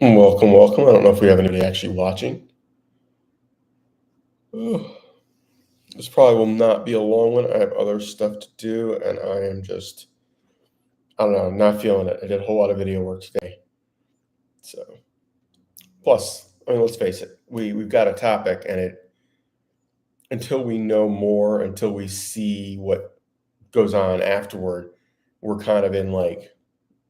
Welcome, welcome. I don't know if we have anybody actually watching. Ugh. This probably will not be a long one. I have other stuff to do, and I am just, I don't know, not feeling it. I did a whole lot of video work today. So, plus, I mean, let's face it, we've got a topic, and until we know more, until we see what goes on afterward, we're kind of in like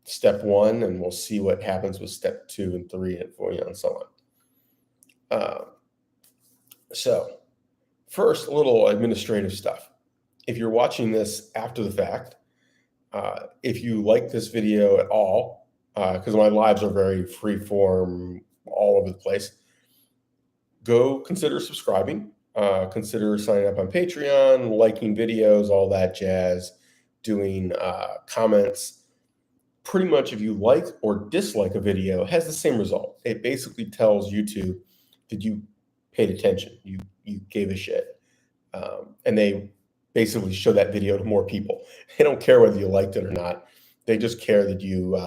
step one, and we'll see what happens with step two and three and four, and so on. So, first, a little administrative stuff. If you're watching this after the fact, if you like this video at all, because my lives are very free form, all over the place, go consider subscribing. Consider signing up on Patreon, liking videos, all that jazz, doing comments. Pretty much if you like or dislike a video, it has the same result. It basically tells YouTube that you paid attention, you gave a shit. And they basically show that video to more people. They don't care whether you liked it or not. They just care that you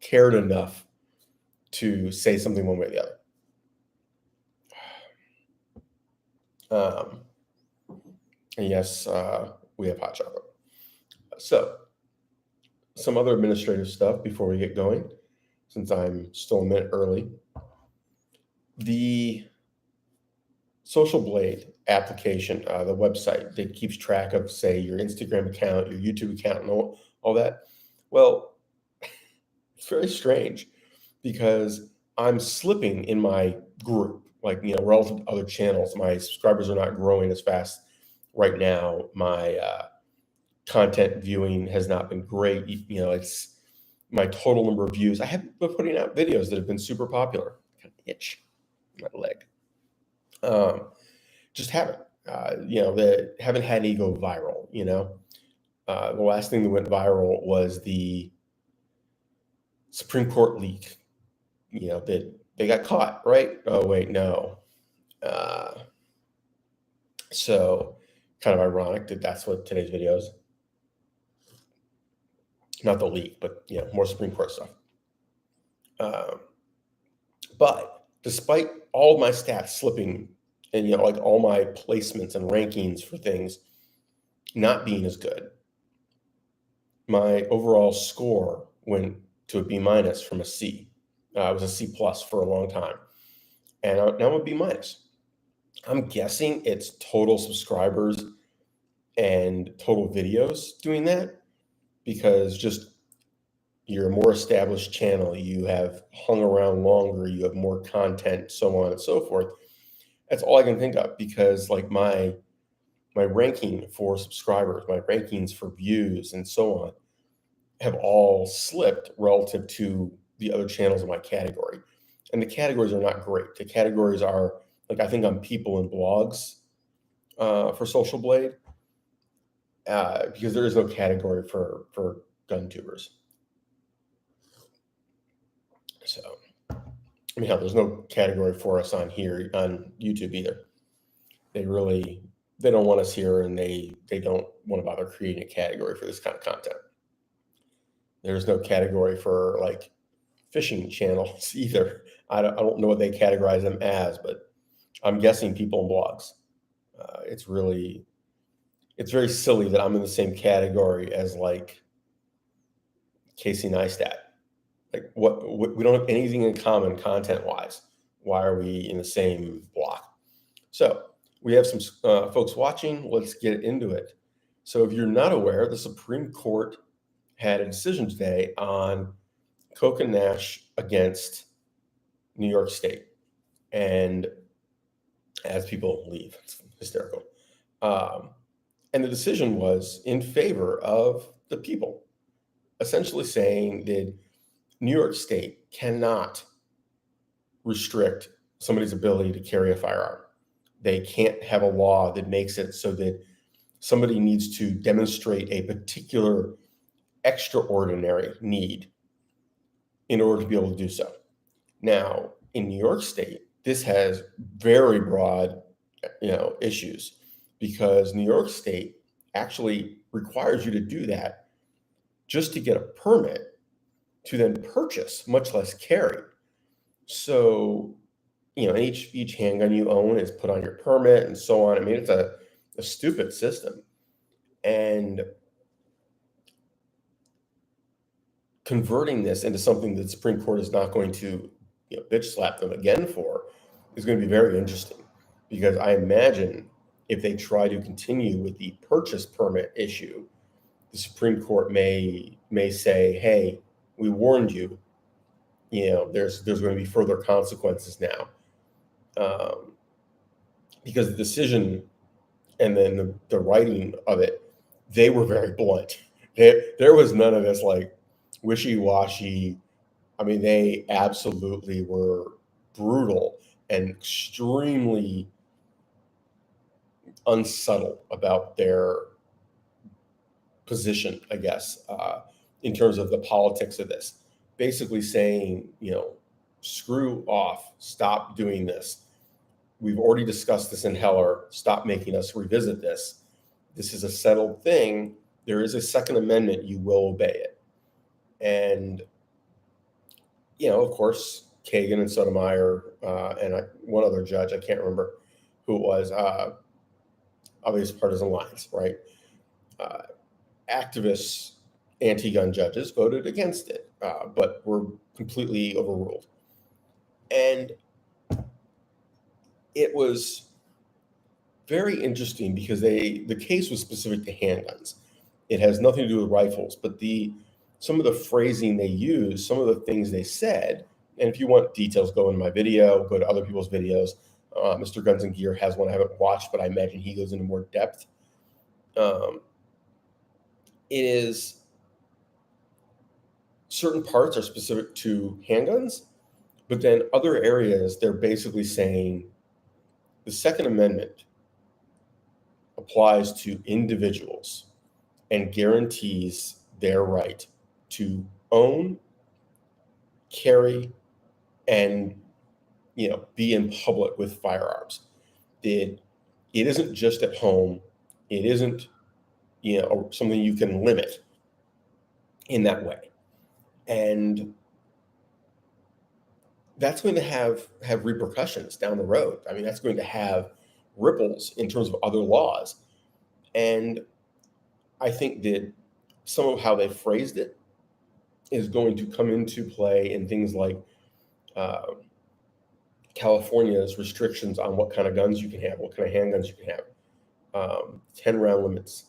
cared enough to say something one way or the other. And yes, we have hot chocolate. So, some other administrative stuff before we get going, since I'm still a minute early. The Social Blade application, the website that keeps track of, say, your Instagram account, your YouTube account, and all that. Well, it's very strange because I'm slipping in my group, like, relative to other channels. My subscribers are not growing as fast right now. My content viewing has not been great. It's my total number of views. I haven't been putting out videos that have been super popular. I kind of itch my leg. Just haven't. That haven't had any go viral. The last thing that went viral was the Supreme Court leak. That they got caught, right? Oh wait, no. So kind of ironic that that's what today's video is. Not the leak, but more Supreme Court stuff. But despite all my stats slipping, and like all my placements and rankings for things not being as good, my overall score went to a B minus from a C. It was a C plus for a long time, and now I'm a B minus. I'm guessing it's total subscribers and total videos doing that, because just you're a more established channel, you have hung around longer, you have more content, so on and so forth. That's all I can think of, because like my ranking for subscribers, my rankings for views, and so on, have all slipped relative to the other channels in my category. And the categories are not great. The categories are, like, I think I'm people and blogs for Social Blade, because there is no category for gun tubers. So, I mean, hell, there's no category for us on here on YouTube either. They don't want us here, and they don't want to bother creating a category for this kind of content. There's no category for like fishing channels either. I don't know what they categorize them as, but I'm guessing people and blogs. It's very silly that I'm in the same category as like Casey Neistat. Like, what we don't have anything in common content wise. Why are we in the same block? So we have some folks watching. Let's get into it. So if you're not aware, the Supreme Court had a decision today on Coke and Nash against New York State. And as people leave, it's hysterical. And the decision was in favor of the people, essentially saying that New York State cannot restrict somebody's ability to carry a firearm. They can't have a law that makes it so that somebody needs to demonstrate a particular extraordinary need in order to be able to do so. Now, in New York State, this has very broad, issues, because New York State actually requires you to do that just to get a permit to then purchase, much less carry. So, each handgun you own is put on your permit and so on. I mean, it's a stupid system. And converting this into something that the Supreme Court is not going to, bitch slap them again for is going to be very interesting, because I imagine if they try to continue with the purchase permit issue, the Supreme Court may say, "Hey, we warned you. There's going to be further consequences now," because the decision and then the writing of it, they were very blunt. There was none of this like wishy-washy. I mean, they absolutely were brutal and extremely unsubtle about their position, I guess, in terms of the politics of this. Basically saying, screw off, stop doing this. We've already discussed this in Heller. Stop making us revisit this. This is a settled thing. There is a Second Amendment. You will obey it. And, of course, Kagan and Sotomayor and one other judge, I can't remember who it was, obvious partisan lines, right? Activists, anti-gun judges voted against it, but were completely overruled. And it was very interesting because the case was specific to handguns. It has nothing to do with rifles, but some of the phrasing they used, some of the things they said, and if you want details, go in my video, go to other people's videos. Mr. Guns and Gear has one I haven't watched, but I imagine he goes into more depth. It is certain parts are specific to handguns, but then other areas, they're basically saying the Second Amendment applies to individuals and guarantees their right to own, carry, and be in public with firearms. It isn't just at home. It isn't something you can limit in that way. And that's going to have repercussions down the road. I mean, that's going to have ripples in terms of other laws. And I think that some of how they phrased it is going to come into play in things like California's restrictions on what kind of guns you can have, what kind of handguns you can have, 10 round limits,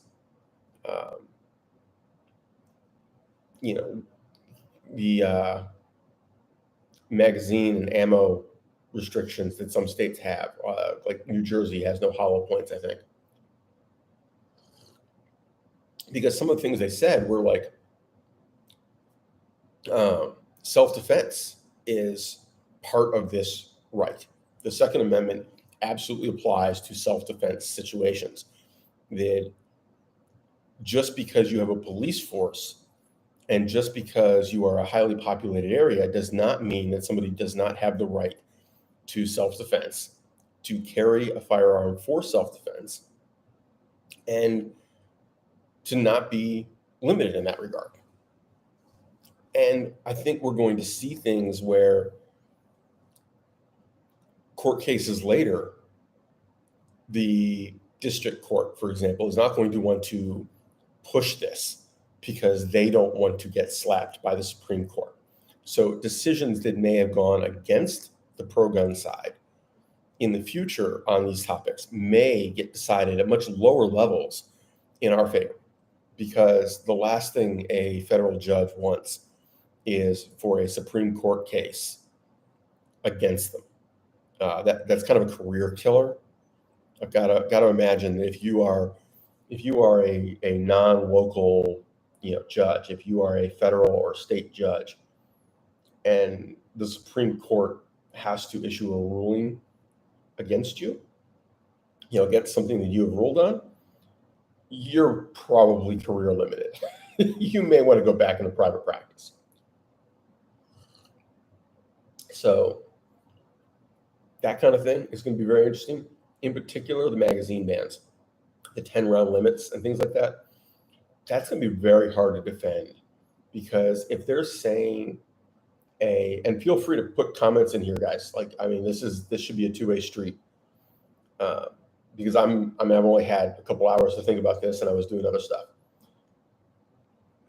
the magazine and ammo restrictions that some states have, like New Jersey has no hollow points, I think. Because some of the things they said were like, self-defense is part of this right. The Second Amendment absolutely applies to self-defense situations. That just because you have a police force and just because you are a highly populated area does not mean that somebody does not have the right to self-defense, to carry a firearm for self-defense, and to not be limited in that regard. And I think we're going to see things where court cases later, the district court, for example, is not going to want to push this because they don't want to get slapped by the Supreme Court. So decisions that may have gone against the pro-gun side in the future on these topics may get decided at much lower levels in our favor, because the last thing a federal judge wants is for a Supreme Court case against them. That's kind of a career killer. I've got to imagine that if you are a non-local judge, if you are a federal or state judge, and the Supreme Court has to issue a ruling against you, against something that you have ruled on, you're probably career limited. You may want to go back into private practice. So that kind of thing is going to be very interesting. In particular, the magazine bans, the 10 round limits and things like that. That's going to be very hard to defend, because if they're saying and feel free to put comments in here, guys. Like, I mean, this should be a two-way street. Uh, because I've only had a couple hours to think about this, and I was doing other stuff.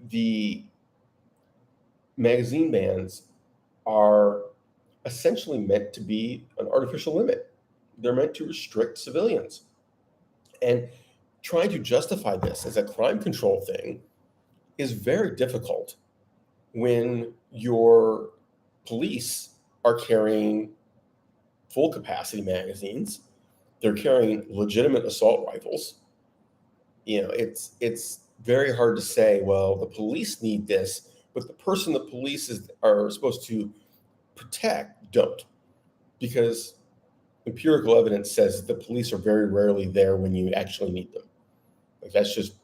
The magazine bans are essentially meant to be an artificial limit. They're meant to restrict civilians. And trying to justify this as a crime control thing is very difficult when your police are carrying full capacity magazines. They're carrying legitimate assault rifles. It's very hard to say, well, the police need this, but the person the police are supposed to protect don't, because empirical evidence says that the police are very rarely there when you actually need them. Like, that's just,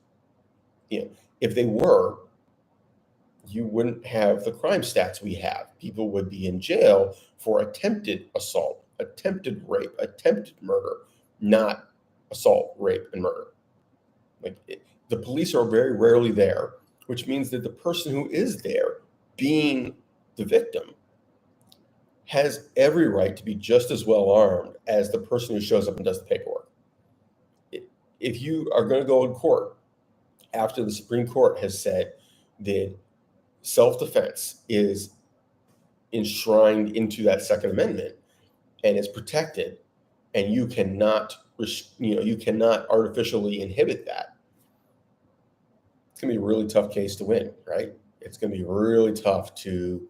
if they were, you wouldn't have the crime stats we have. People would be in jail for attempted assault, attempted rape, attempted murder, not assault, rape, and murder. The police are very rarely there, which means that the person who is there, being the victim, has every right to be just as well armed as the person who shows up and does the paperwork. If you are going to go in court after the Supreme Court has said that self-defense is enshrined into that Second Amendment and is protected, and you cannot artificially inhibit that, it's going to be a really tough case to win, right? It's going to be really tough to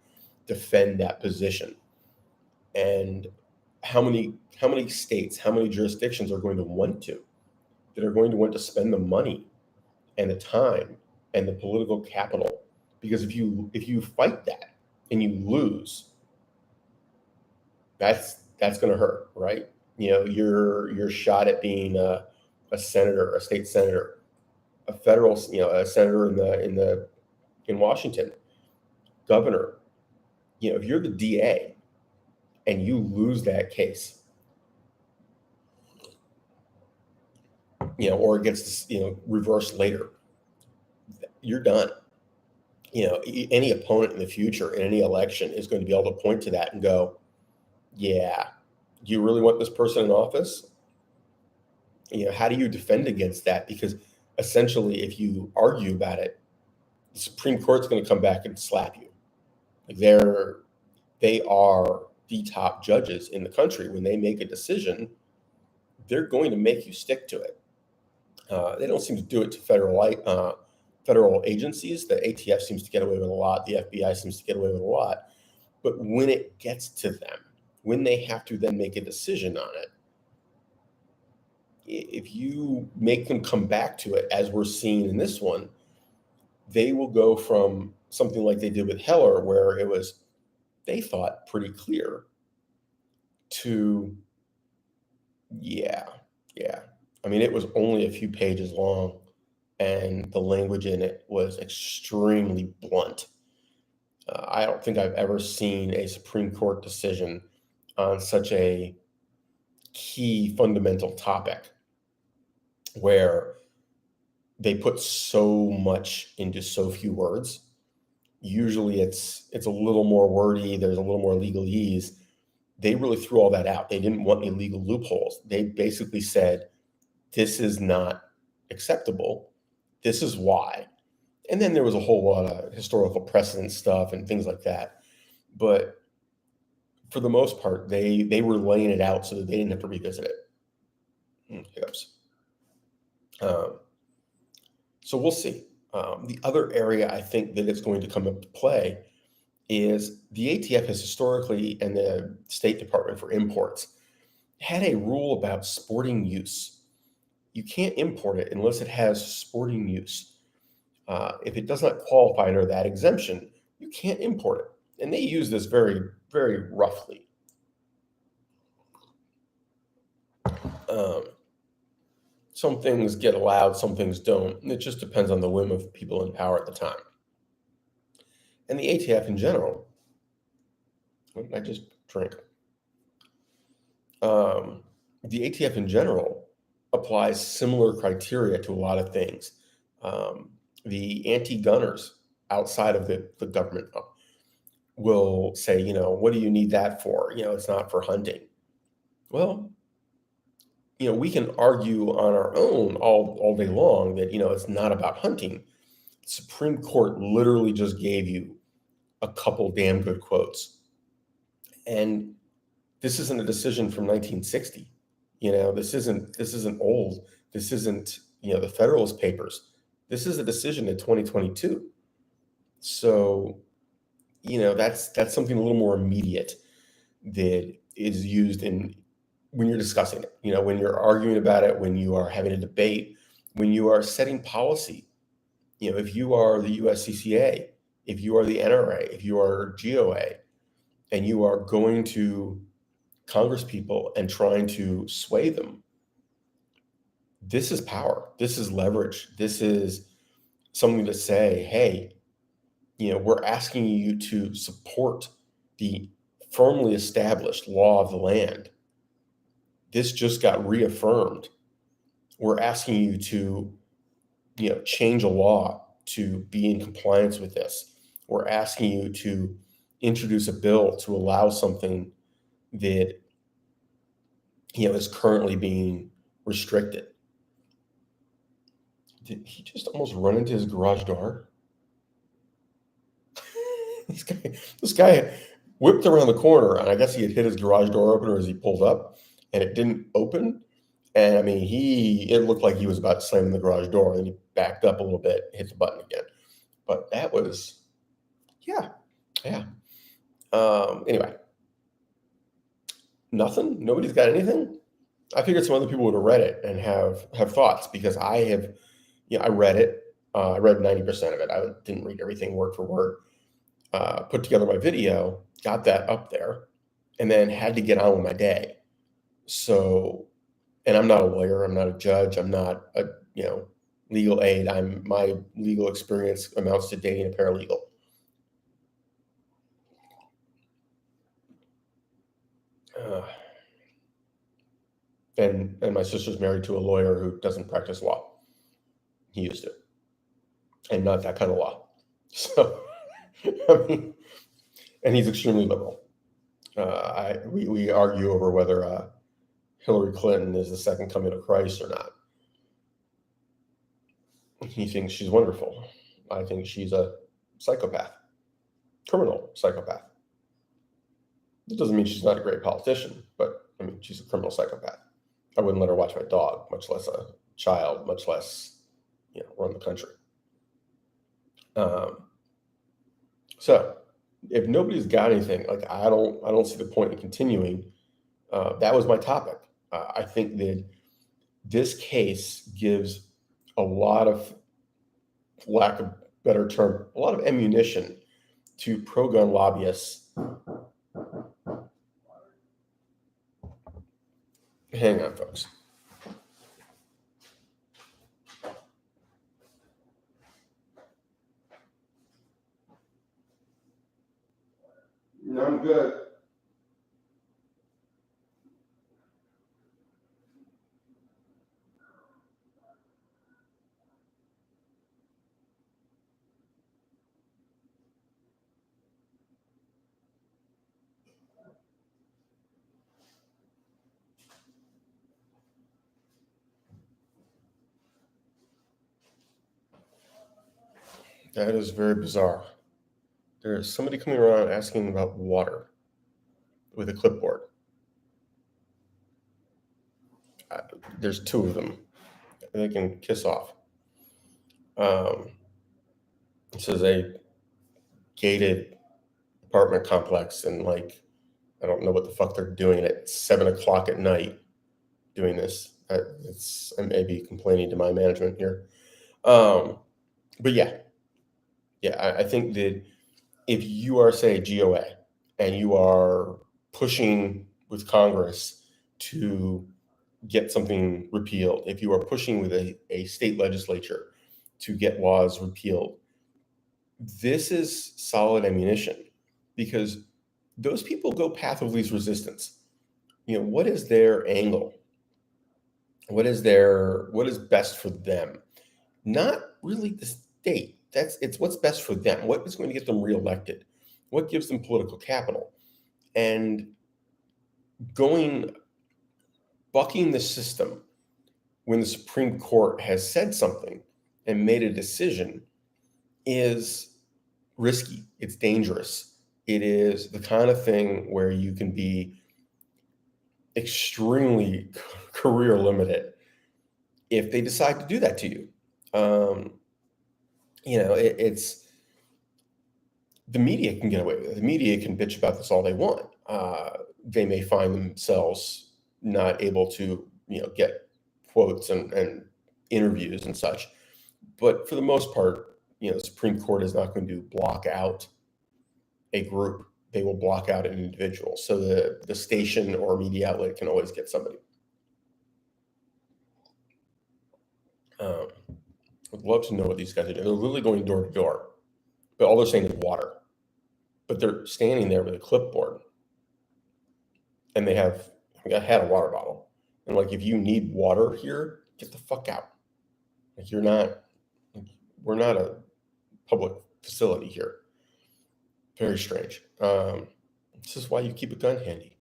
defend that position. And how many states, how many jurisdictions are going to want to spend the money and the time and the political capital? Because if you fight that and you lose, that's going to hurt, right? You're shot at being a senator, a state senator, a federal, a senator in Washington, governor. If you're the DA and you lose that case, or it gets reversed later, you're done. Any opponent in the future in any election is going to be able to point to that and go, yeah, do you really want this person in office? How do you defend against that? Because essentially, if you argue about it, the Supreme Court's going to come back and slap you. Like, they are the top judges in the country. When they make a decision, they're going to make you stick to it. They don't seem to do it to federal agencies. The ATF seems to get away with a lot. The FBI seems to get away with a lot. But when it gets to them, when they have to then make a decision on it, if you make them come back to it, as we're seeing in this one, they will go from something like they did with Heller, where it was, they thought, pretty clear, to, yeah. I mean, it was only a few pages long, and the language in it was extremely blunt. I don't think I've ever seen a Supreme Court decision on such a key fundamental topic where they put so much into so few words. Usually it's a little more wordy, there's a little more legalese. They really threw all that out. They didn't want any legal loopholes. They basically said, this is not acceptable. This is why. And then there was a whole lot of historical precedent stuff and things like that. But for the most part, they were laying it out so that they didn't have to revisit it. Hiccups. So we'll see. The other area I think that it's going to come into play is the ATF has historically, and the State Department for imports, had a rule about sporting use. You can't import it unless it has sporting use. If it does not qualify under that exemption, you can't import it. And they use this very, very roughly. Some things get allowed, some things don't. And it just depends on the whim of people in power at the time. And the ATF in general, what did I just drink? The ATF in general applies similar criteria to a lot of things. The anti-gunners outside of the government will say, what do you need that for? It's not for hunting. Well, we can argue on our own all day long that, it's not about hunting. Supreme Court literally just gave you a couple damn good quotes. And this isn't a decision from 1960. This isn't old. This isn't, the Federalist Papers. This is a decision in 2022. So, that's something a little more immediate that is used when you're discussing it, when you're arguing about it, when you are having a debate, when you are setting policy. If you are the USCCA, if you are the NRA, if you are GOA, and you are going to Congress people and trying to sway them, this is power. This is leverage. This is something to say, hey, we're asking you to support the firmly established law of the land. This just got reaffirmed. We're asking you to, change a law to be in compliance with this. We're asking you to introduce a bill to allow something that, is currently being restricted. Did he just almost run into his garage door? This guy whipped around the corner, and I guess he had hit his garage door opener as he pulled up, and it didn't open. And I mean, it looked like he was about to slam in the garage door, and he backed up a little bit, hit the button again. But that was, yeah. Anyway, nothing. Nobody's got anything. I figured some other people would have read it and have thoughts, because I have, I read it. I read 90% of it. I didn't read everything word for word. Put together my video, got that up there, and then had to get on with my day. So, and I'm not a lawyer, I'm not a judge, I'm not a, legal aid. My legal experience amounts to dating a paralegal. And my sister's married to a lawyer who doesn't practice law. He used to, and not that kind of law. So, I mean, and he's extremely liberal. We argue over whether Hillary Clinton is the second coming of Christ or not. He thinks she's wonderful. I think she's a psychopath, criminal psychopath. It doesn't mean she's not a great politician, but I mean, she's a criminal psychopath. I wouldn't let her watch my dog, much less a child, much less, run the country. So if nobody's got anything, like I don't see the point in continuing. That was my topic. I think that this case gives a lot of, lack of better term, a lot of ammunition to pro-gun lobbyists. Hang on, folks. No, I'm good. That is very bizarre. There's somebody coming around asking about water with a clipboard. There's two of them. They can kiss off. This is a gated apartment complex, and I don't know what the fuck they're doing at 7:00 at night doing this. I may be complaining to my management here. But yeah, I think that if you are, say, GOA, and you are pushing with Congress to get something repealed, if you are pushing with a state legislature to get laws repealed, this is solid ammunition, because those people go path of least resistance. What is their angle? What is best for them? Not really the state. It's what's best for them. What is going to get them reelected? What gives them political capital? And bucking the system when the Supreme Court has said something and made a decision is risky. It's dangerous. It is the kind of thing where you can be extremely career limited if they decide to do that to you. It's the media can get away with it. The media can bitch about this all they want. They may find themselves not able to, get quotes and interviews and such. But for the most part, the Supreme Court is not going to block out a group. They will block out an individual. So the station or media outlet can always get somebody. I'd love to know what these guys are doing. They're literally going door to door, but all they're saying is water. But they're standing there with a clipboard, and I had a water bottle. And like, if you need water here, get the fuck out. Like, we're not a public facility here. Very strange. This is why you keep a gun handy.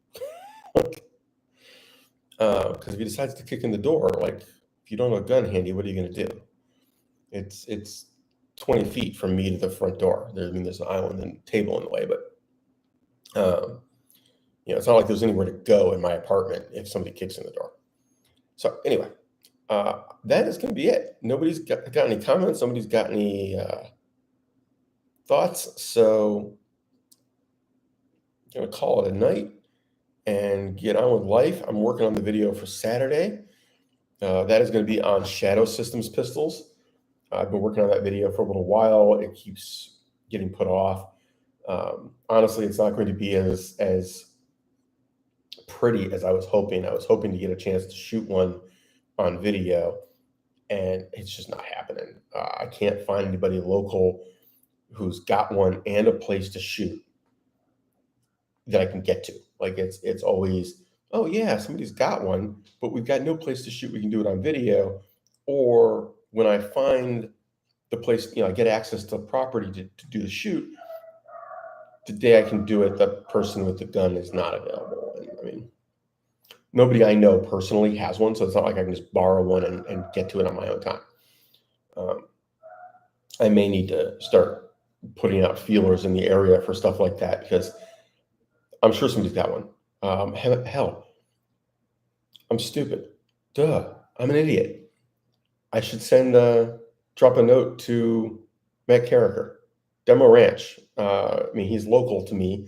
Because if he decides to kick in the door, like, if you don't have a gun handy, what are you going to do? It's 20 feet from me to the front door. There's an island and table in the way, but it's not like there's anywhere to go in my apartment if somebody kicks in the door. So anyway, that is going to be it. Nobody's got any comments. Nobody's got any thoughts. So I'm going to call it a night and get on with life. I'm working on the video for Saturday. That is going to be on Shadow Systems pistols. I've been working on that video for a little while. It keeps getting put off. Honestly, it's not going to be as pretty as I was hoping. I was hoping to get a chance to shoot one on video, and it's just not happening. I can't find anybody local who's got one and a place to shoot that I can get to. Like, it's always, oh yeah, somebody's got one, but we've got no place to shoot. We can do it on video. Or when I find the place, I get access to the property to do the shoot, the day I can do it, the person with the gun is not available. And I mean, nobody I know personally has one, so it's not like I can just borrow one and get to it on my own time. I may need to start putting out feelers in the area for stuff like that, because I'm sure somebody's got one. Hell, I'm stupid. Duh, I'm an idiot. I should drop a note to Matt Carricker, Demo Ranch. He's local to me,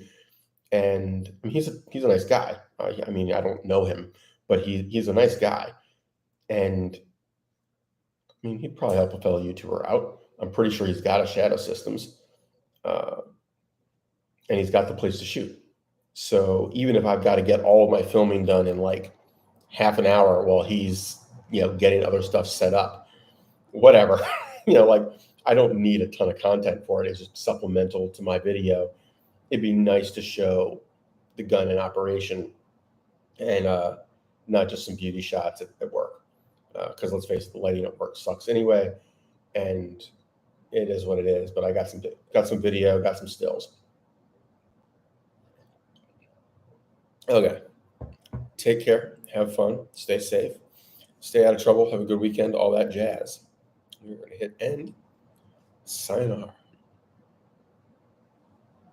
and he's a nice guy. I don't know him, but he's a nice guy, and he'd probably help a fellow YouTuber out. I'm pretty sure he's got a Shadow Systems, and he's got the place to shoot. So even if I've got to get all of my filming done in like half an hour while he's getting other stuff set up, whatever, I don't need a ton of content for it. It's just supplemental to my video. It'd be nice to show the gun in operation and not just some beauty shots at work. Because let's face it, the lighting at work sucks anyway, and it is what it is. But I got some video, got some stills. Okay. Take care. Have fun. Stay safe. Stay out of trouble. Have a good weekend. All that jazz. We're going to hit end. Sayonara.